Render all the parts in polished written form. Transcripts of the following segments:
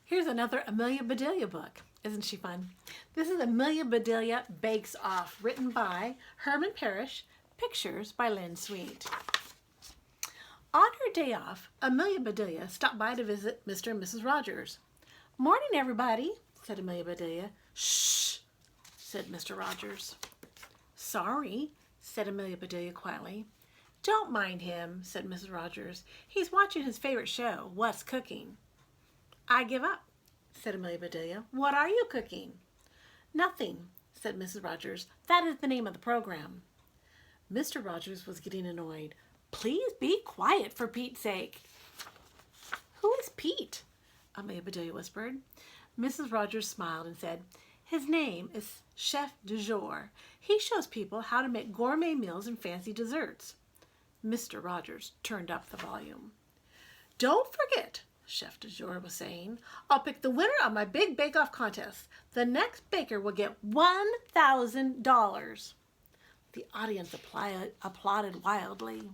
Here's another Amelia Bedelia book. Isn't she fun? This is Amelia Bedelia Bakes Off, written by Herman Parish, pictures by Lynn Sweat. On her day off, Amelia Bedelia stopped by to visit Mr. and Mrs. Rogers. "Morning, everybody," said Amelia Bedelia. "Shh," said Mr. Rogers. "Sorry," said Amelia Bedelia quietly. "Don't mind him," said Mrs. Rogers. "He's watching his favorite show, What's Cooking." "I give up," said Amelia Bedelia. "What are you cooking?" "Nothing," said Mrs. Rogers. "That is the name of the program." Mr. Rogers was getting annoyed. "Please be quiet, for Pete's sake." "Who is Pete?" Amelia Bedelia whispered. Mrs. Rogers smiled and said, "His name is Chef du Jour. He shows people how to make gourmet meals and fancy desserts." Mr. Rogers turned up the volume. "Don't forget," Chef du Jour was saying, "I'll pick the winner of my big bake-off contest. The next baker will get $1,000. The audience applauded wildly.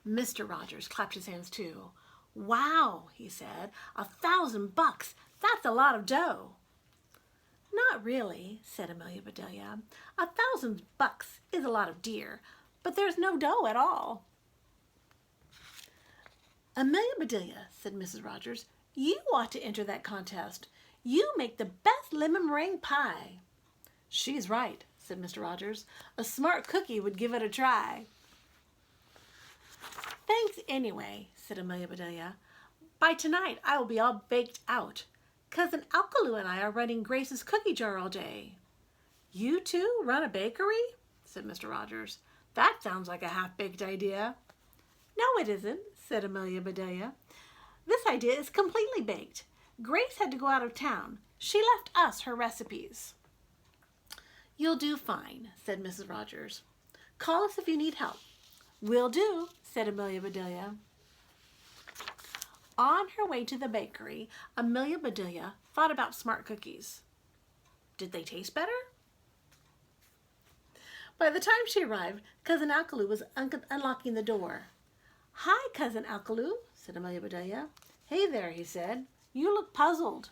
Mr. Rogers clapped his hands too. "Wow," he said, $1,000. That's a lot of dough." "Not really," said Amelia Bedelia. $1,000 is a lot of deer, but there's no dough at all." "Amelia Bedelia," said Mrs. Rogers, "you ought to enter that contest. You make the best lemon meringue pie." "She's right," said Mr. Rogers. "A smart cookie would give it a try." "Thanks anyway," said Amelia Bedelia. "By tonight I will be all baked out. Cousin Alkaloo and I are running Grace's cookie jar all day." "You two run a bakery?" said Mr. Rogers. "That sounds like a half-baked idea." "No, it isn't," said Amelia Bedelia. "This idea is completely baked. Grace had to go out of town. She left us her recipes." "You'll do fine," said Mrs. Rogers. "Call us if you need help." "Will do," said Amelia Bedelia. On her way to the bakery, Amelia Bedelia thought about smart cookies. Did they taste better? By the time she arrived, Cousin Alkaloo was unlocking the door. "Hi, Cousin Alkaloo," said Amelia Bedelia. "Hey there," he said. "You look puzzled."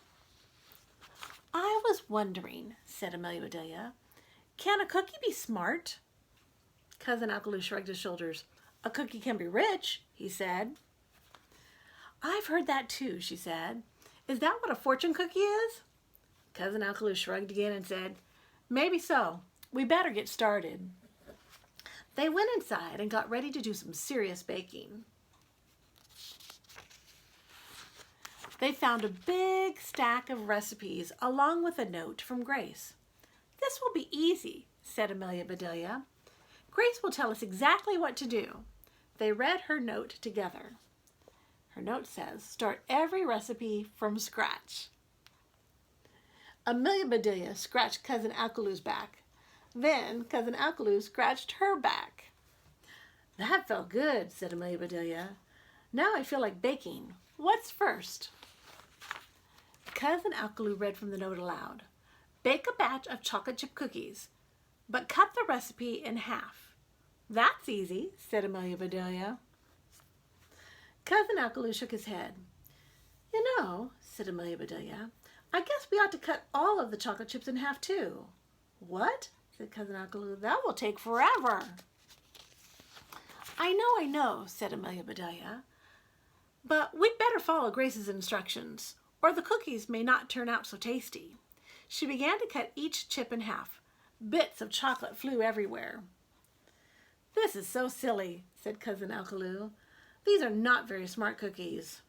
"I was wondering," said Amelia Bedelia, "can a cookie be smart?" Cousin Alkaloo shrugged his shoulders. "A cookie can be rich," he said. "I've heard that too," she said. "Is that what a fortune cookie is?" Cousin Alkaloo shrugged again and said, "Maybe so. We better get started." They went inside and got ready to do some serious baking. They found a big stack of recipes along with a note from Grace. "This will be easy," said Amelia Bedelia. "Grace will tell us exactly what to do." They read her note together. Her note says, "Start every recipe from scratch." Amelia Bedelia scratched Cousin Alkaloo's back. Then Cousin Alkaloo scratched her back. "That felt good," said Amelia Bedelia. "Now I feel like baking. What's first?" Cousin Alkaloo read from the note aloud. "Bake a batch of chocolate chip cookies, but cut the recipe in half." "That's easy," said Amelia Bedelia. Cousin Alkaloo shook his head. "You know," said Amelia Bedelia, "I guess we ought to cut all of the chocolate chips in half too." "What?" said Cousin Alkaloo. "That will take forever." I know," said Amelia Bedelia. "But we'd better follow Grace's instructions, or the cookies may not turn out so tasty." She began to cut each chip in half. Bits of chocolate flew everywhere. "This is so silly," said Cousin Alkaloo. "These are not very smart cookies."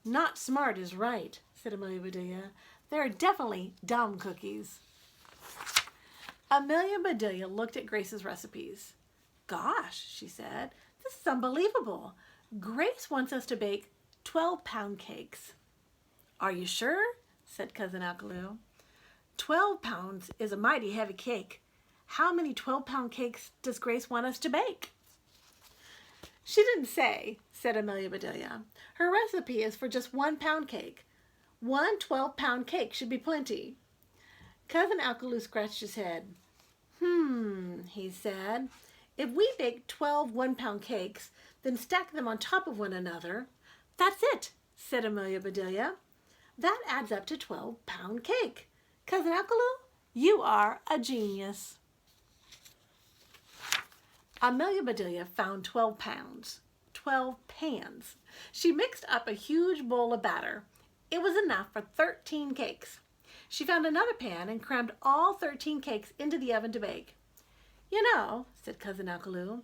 "Not smart is right," said Amelia Bedelia. "There are definitely dumb cookies." Amelia Bedelia looked at Grace's recipes. "Gosh," she said, "this is unbelievable. Grace wants us to bake 12-pound cakes." "Are you sure?" said Cousin Alkaloo. 12 pounds is a mighty heavy cake. How many 12-pound cakes does Grace want us to bake?" "She didn't say," said Amelia Bedelia. "Her recipe is for just 1-pound cake. One 12-pound cake should be plenty." Cousin Alkaloo scratched his head. He said. "If we bake 12 1-pound cakes, then stack them on top of one another." "That's it," said Amelia Bedelia. That adds up to 12-pound cake. Cousin Alkaloo, you are a genius. Amelia Bedelia found 12 pounds, 12 pans. She mixed up a huge bowl of batter. It was enough for 13 cakes. She found another pan and crammed all 13 cakes into the oven to bake. You know, said Cousin Alkaloo,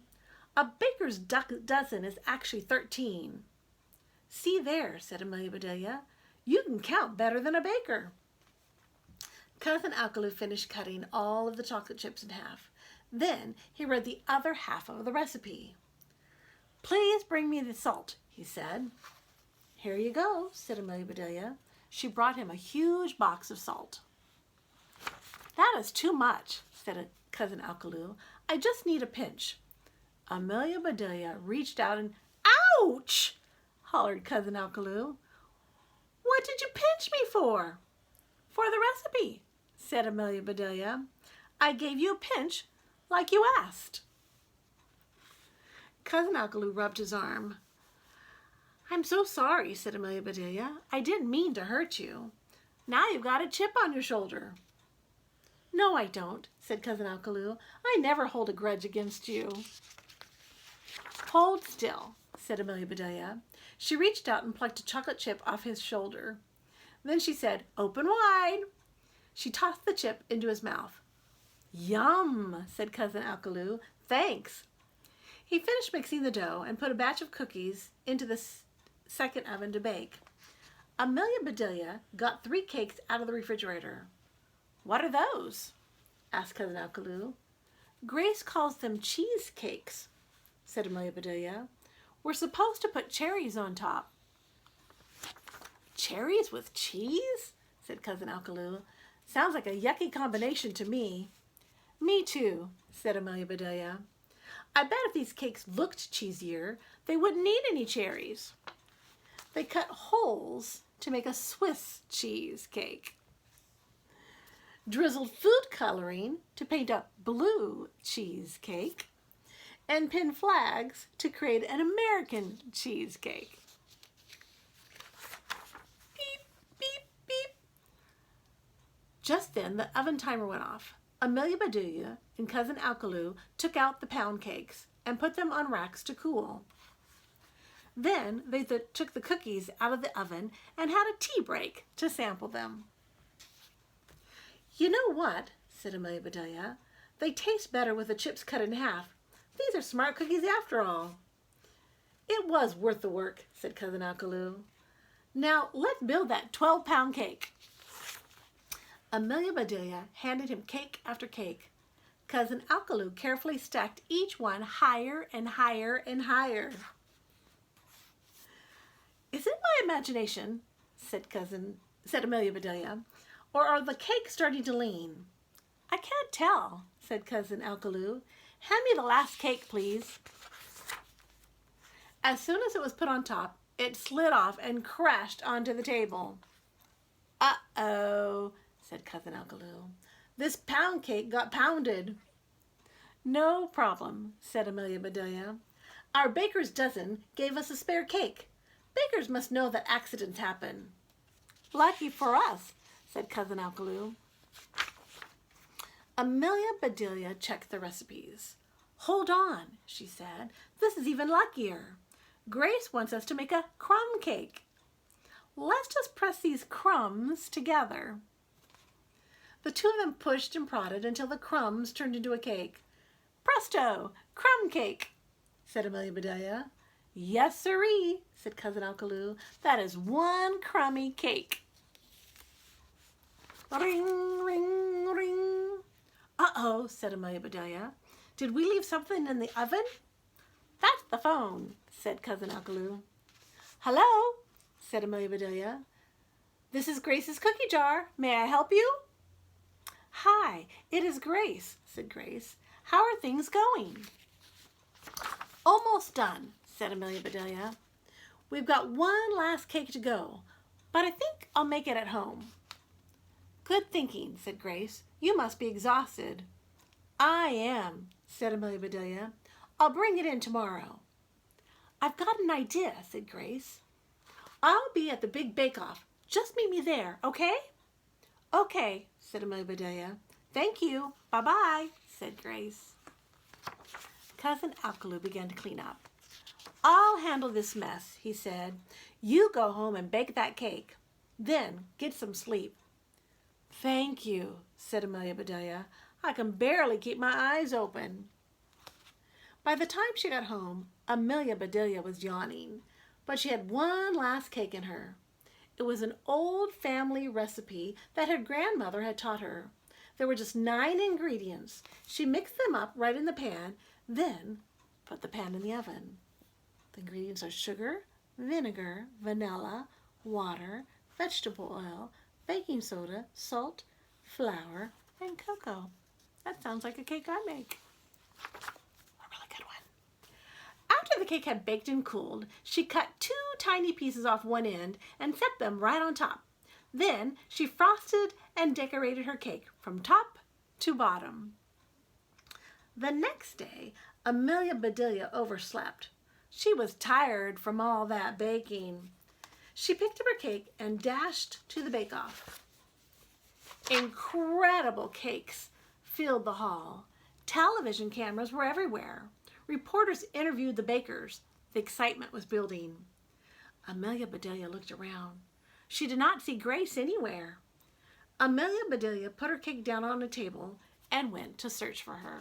a baker's dozen is actually 13. See there, said Amelia Bedelia, you can count better than a baker. Cousin Alkaloo finished cutting all of the chocolate chips in half. Then he read the other half of the recipe. Please bring me the salt, he said. Here you go, said Amelia Bedelia. She brought him a huge box of salt. That is too much, said Cousin Alkaloo. I just need a pinch. Amelia Bedelia reached out and, ouch, hollered Cousin Alkaloo. What did you pinch me for? For the recipe, said Amelia Bedelia. I gave you a pinch like you asked. Cousin Alkaloo rubbed his arm. I'm so sorry, said Amelia Bedelia. I didn't mean to hurt you. Now you've got a chip on your shoulder. No, I don't, said Cousin Alkaloo. I never hold a grudge against you. Hold still, said Amelia Bedelia. She reached out and plucked a chocolate chip off his shoulder. Then she said, open wide. She tossed the chip into his mouth. Yum, said Cousin Alkaloo. Thanks. He finished mixing the dough and put a batch of cookies into the second oven to bake. Amelia Bedelia got 3 cakes out of the refrigerator. What are those? Asked Cousin Alkaloo. Grace calls them cheesecakes, said Amelia Bedelia. We're supposed to put cherries on top. Cherries with cheese? Said Cousin Alkaloo. Sounds like a yucky combination to me. Me too, said Amelia Bedelia. I bet if these cakes looked cheesier, they wouldn't need any cherries. They cut holes to make a Swiss cheesecake. Drizzled food coloring to paint a blue cheesecake. And pinned flags to create an American cheesecake. Beep, beep, beep. Just then the oven timer went off. Amelia Bedelia and Cousin Alkaloo took out the pound cakes and put them on racks to cool. Then they took the cookies out of the oven and had a tea break to sample them. You know what, said Amelia Bedelia, they taste better with the chips cut in half. These are smart cookies after all. It was worth the work, said Cousin Alkaloo. Now let's build that 12-pound cake. Amelia Bedelia handed him cake after cake. Cousin Alkaloo carefully stacked each one higher and higher and higher. Is it my imagination, said Amelia Bedelia, or are the cakes starting to lean? I can't tell, said Cousin Alkaloo. Hand me the last cake, please. As soon as it was put on top, it slid off and crashed onto the table. Uh-oh, said Cousin Alkaloo. This pound cake got pounded. No problem, said Amelia Bedelia. Our baker's dozen gave us a spare cake. Bakers must know that accidents happen. Lucky for us, said Cousin Alkaloo. Amelia Bedelia checked the recipes. Hold on, she said. This is even luckier. Grace wants us to make a crumb cake. Let's just press these crumbs together. The two of them pushed and prodded until the crumbs turned into a cake. Presto, crumb cake, said Amelia Bedelia. Yes, sirree, said Cousin Alkaloo. That is one crummy cake. Ring, ring, ring. Uh-oh, said Amelia Bedelia. Did we leave something in the oven? That's the phone, said Cousin Alkaloo. Hello, said Amelia Bedelia. This is Grace's cookie jar. May I help you? Hi, it is Grace, said Grace. How are things going? Almost done, said Amelia Bedelia. We've got one last cake to go, but I think I'll make it at home. Good thinking, said Grace. You must be exhausted. I am, said Amelia Bedelia. I'll bring it in tomorrow. I've got an idea, said Grace. I'll be at the big bake-off. Just meet me there, okay? Okay, said Amelia Bedelia. Thank you. Bye-bye, said Grace. Cousin Alkaloo began to clean up. I'll handle this mess, he said. You go home and bake that cake. Then get some sleep. Thank you, said Amelia Bedelia. I can barely keep my eyes open. By the time she got home, Amelia Bedelia was yawning, but she had one last cake in her. It was an old family recipe that her grandmother had taught her. There were just 9 ingredients. She mixed them up right in the pan, then put the pan in the oven. The ingredients are sugar, vinegar, vanilla, water, vegetable oil, baking soda, salt, flour, and cocoa. That sounds like a cake I make. A really good one. After the cake had baked and cooled, she cut 2 tiny pieces off one end and set them right on top. Then she frosted and decorated her cake from top to bottom. The next day, Amelia Bedelia overslept. She was tired from all that baking. She picked up her cake and dashed to the bake-off. Incredible cakes filled the hall. Television cameras were everywhere. Reporters interviewed the bakers. The excitement was building. Amelia Bedelia looked around. She did not see Grace anywhere. Amelia Bedelia put her cake down on a table and went to search for her.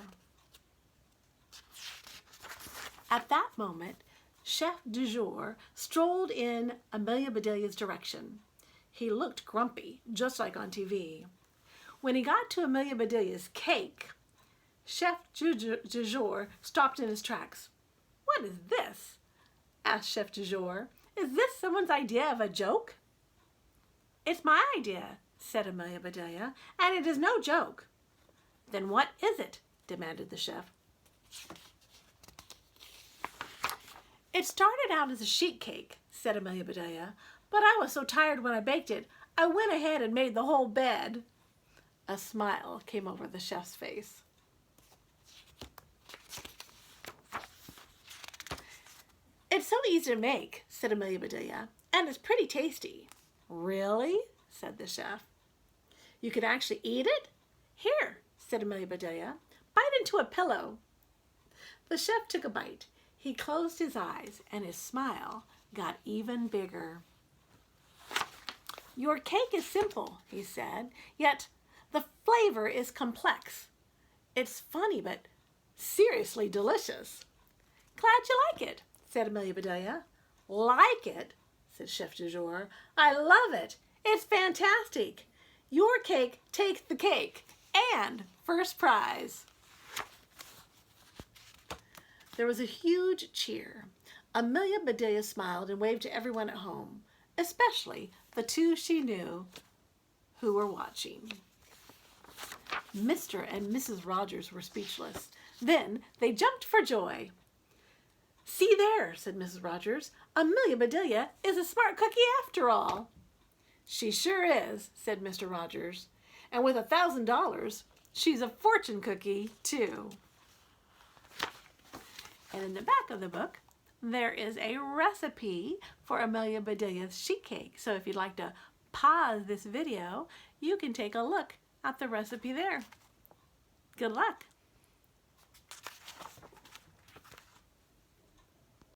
At that moment, Chef du jour strolled in Amelia Bedelia's direction. He looked grumpy, just like on TV. When he got to Amelia Bedelia's cake, Chef du jour stopped in his tracks. "What is this?" asked Chef du jour. "Is this someone's idea of a joke?" "It's my idea," said Amelia Bedelia, "and it is no joke." "Then what is it?" demanded the chef. "It started out as a sheet cake," said Amelia Bedelia, "but I was so tired when I baked it, I went ahead and made the whole bed." A smile came over the chef's face. "It's so easy to make," said Amelia Bedelia, "and it's pretty tasty." "Really?" said the chef. "You could actually eat it?" "Here," said Amelia Bedelia, "bite into a pillow." The chef took a bite. He closed his eyes, and his smile got even bigger. "Your cake is simple," he said, "yet the flavor is complex. It's funny, but seriously delicious." "Glad you like it," said Amelia Bedelia. "Like it?" said Chef du jour. "I love it. It's fantastic. Your cake takes the cake and first prize." There was a huge cheer. Amelia Bedelia smiled and waved to everyone at home, especially the 2 she knew who were watching. Mr. and Mrs. Rogers were speechless. Then they jumped for joy. "See there," said Mrs. Rogers. "Amelia Bedelia is a smart cookie after all." "She sure is," said Mr. Rogers. "And with $1,000, she's a fortune cookie, too." And in the back of the book, there is a recipe for Amelia Bedelia's sheet cake. So if you'd like to pause this video, you can take a look at the recipe there. Good luck.